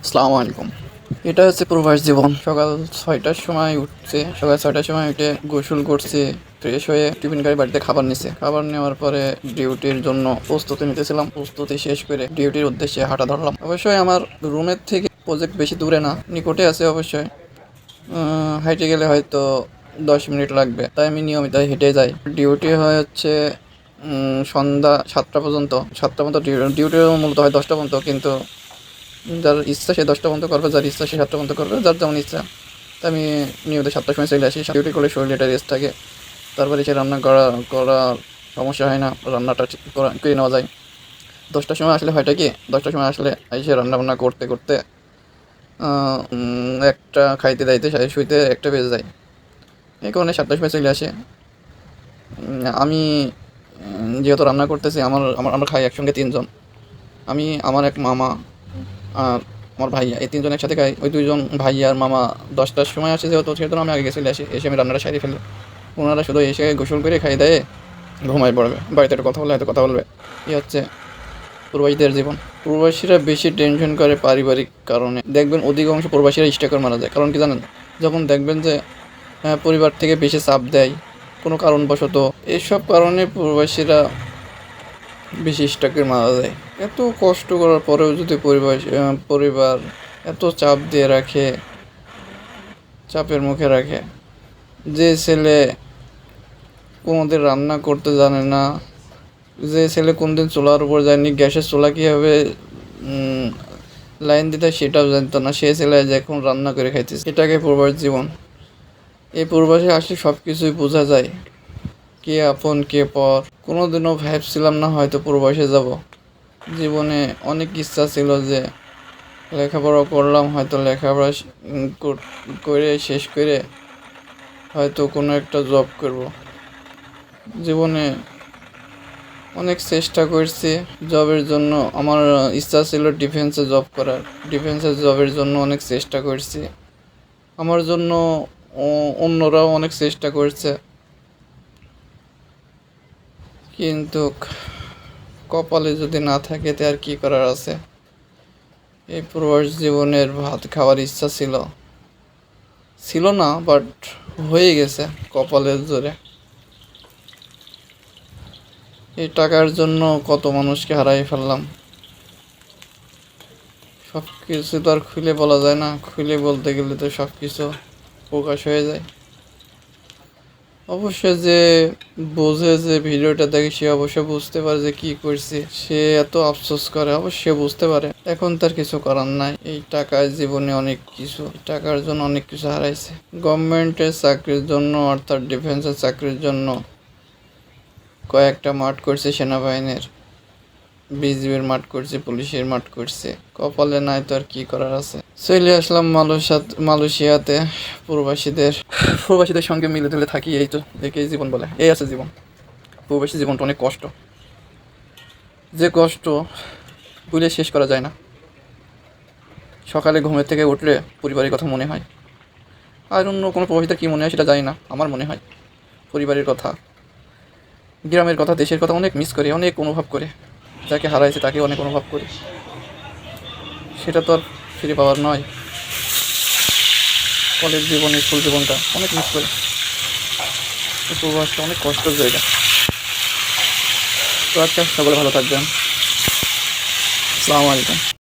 আসসালামু আলাইকুম। এটা হচ্ছে প্রবাস জীবন। সকাল ৬টার সময় উঠছে, সকাল ৬টার সময় উঠে গোসল করছে, ফ্রেশ হয়ে টিফিন করে বাড়িতে খাবার নিছে। খাবার নেওয়ার পরে ডিউটির জন্য প্রস্তুতি নিতেছিলাম। প্রস্তুতি শেষ করে ডিউটির উদ্দেশ্যে হাঁটা ধরলাম। অবশ্যই আমার রুমের থেকে প্রজেক্ট বেশি দূরে না, নিকটে আছে অবশ্যই। হাইটে গেলে হয়তো ১০ মিনিট লাগবে, তাই আমি নিয়মিত হেঁটে যাই। ডিউটি হয় হচ্ছে সন্ধ্যা ৭টা পর্যন্ত। ৭টা পর্যন্ত ডিউটিও মূলত হয় ১০টা পর্যন্ত, কিন্তু যার ইচ্ছা সে ১০টা পর্যন্ত করবে, যার ইচ্ছা সে ৭টা পর্যন্ত করবে, যার যেমন ইচ্ছা। তো আমি নিয়মিত ৭টার সময় চলে আসি। ডিউটি করলে শরীরে একটা রেস্ট থাকে, তারপরে সে রান্না করা সমস্যা হয় না, রান্নাটা ঠিক করে নেওয়া যায়। ১০টার সময় আসলে হয়টা কি, ১০টার সময় আসলে এসে রান্নাবান্না করতে করতে একটা খাইতে যাইতে শুইতে একটা বেজে যায়। এই কারণে ৭টার সময় চলে আসে। আমি যেহেতু রান্না করতেছি, আমরা খাই একসঙ্গে ৩ জন। আমি, আমার এক মামা আর আমার ভাইয়া, এই ৩ জন একসাথে খাই। ওই ২ জন ভাইয়া আর মামা ১০টার সময় আসে, যেহেতু সেহেতু আমি আগে চলে আসি। এসে আমি রান্নাটা সারিয়ে ফেলি। ওনারা শুধু এসে গোসল করে খাই দেয়ে ঘুমায় পড়বে। বাড়িতে একটু কথা বলে হয়তো কথা বলবে। এই হচ্ছে প্রবাসীদের জীবন। প্রবাসীরা বেশি টেনশন করে পারিবারিক কারণে। দেখবেন অধিকাংশ প্রবাসীরা স্ট্রোকে মারা যায়। কারণ কি জানেন? যখন দেখবেন যে পরিবার থেকে বেশি চাপ দেয় কোনো কারণবশত, এসব কারণে প্রবাসীরা বেশি স্ট্রোকে মারা যায়। এত কষ্ট করার পরেও যদি পরিবার এত চাপ দিয়ে রাখে, চাপের মুখে রাখে, যে ছেলে কোনোদিন রান্না করতে জানে না, যে ছেলে কোনদিন চুলার উপর যায়নি, গ্যাসের চুলা কীভাবে লাইন দিতে সেটাও জানতো না, সে ছেলে এখন রান্না করে খাইতেছে। এটাকে প্রবাস জীবন। এই প্রবাসে আসলে সব কিছুই বোঝা যায়, কে আপন কে পর। কোনোদিনও ভাবছিলাম না হয়তো প্রবাসে যাব। জীবনে অনেক ইচ্ছা ছিল যে লেখাপড়া করলাম, হয়তো লেখাপড়া করে শেষ করে হয়তো কোনো একটা জব করব। জীবনে অনেক চেষ্টা করছি জবের জন্য। আমার ইচ্ছা ছিল ডিফেন্সে জব করার। ডিফেন্সের জবের জন্য অনেক চেষ্টা করছি। আমার জন্য অন্যরাও অনেক চেষ্টা করছে, কিন্তু কপালে যদি না থাকে তে আর কী করার আছে। এই প্রবাস জীবনের ভাত খাওয়ার ইচ্ছা ছিল না, বাট হয়ে গেছে কপালের জোরে। এই টাকার জন্য কত মানুষকে হারাই ফেললাম। সব কিছু তো আর খুলে বলা যায় না, খুলে বলতে গেলে তো সব কিছু প্রকাশ হয়ে যায়। অবশ্য যে বোঝে, যে ভিডিওটা দেখে, সে অবশ্যই বুঝতে পারে যে কি করছে। সে এত আফসোস করে, অবশ্যই বুঝতে পারে। এখন তার কিছু করার নাই। এই টাকায় জীবনে অনেক কিছু, টাকার জন্য অনেক কিছু হারাইছে। গভর্নমেন্টের চাকরির জন্য, অর্থাৎ ডিফেন্সের চাকরির জন্য কয়েকটা মাঠ করছে সেনাবাহিনীর, বিজিবির মাঠ করছে, পুলিশের মাঠ করছে। কপালে নাই তো আর কি করার আছে। চলে আসলাম মালয়েশিয়াতে। প্রবাসীদের সঙ্গে মিলে তুলে থাকি, এই তো একেই জীবন বলে। এই আছে জীবন। প্রবাসী জীবনটা অনেক কষ্ট, যে কষ্ট বলে শেষ করা যায় না। সকালে ঘুমের থেকে উঠলে পরিবারের কথা মনে হয়। আর অন্য কোনো প্রবাসীদের কী মনে হয় সেটা জানি না, আমার মনে হয় পরিবারের কথা, গ্রামের কথা, দেশের কথা অনেক মিস করি, অনেক অনুভব করে। যাকে হারাইছে তাকে অনেক অনুভব করি। সেটা তো আর ফিরে পাওয়ার নয়। কলেজ জীবন, স্কুল জীবনটা অনেক মিস করি। এই প্রবাসটা অনেক কষ্টের জায়গা। তো আচ্ছা, সকলে ভালো থাকবেন। আসসালামু আলাইকুম।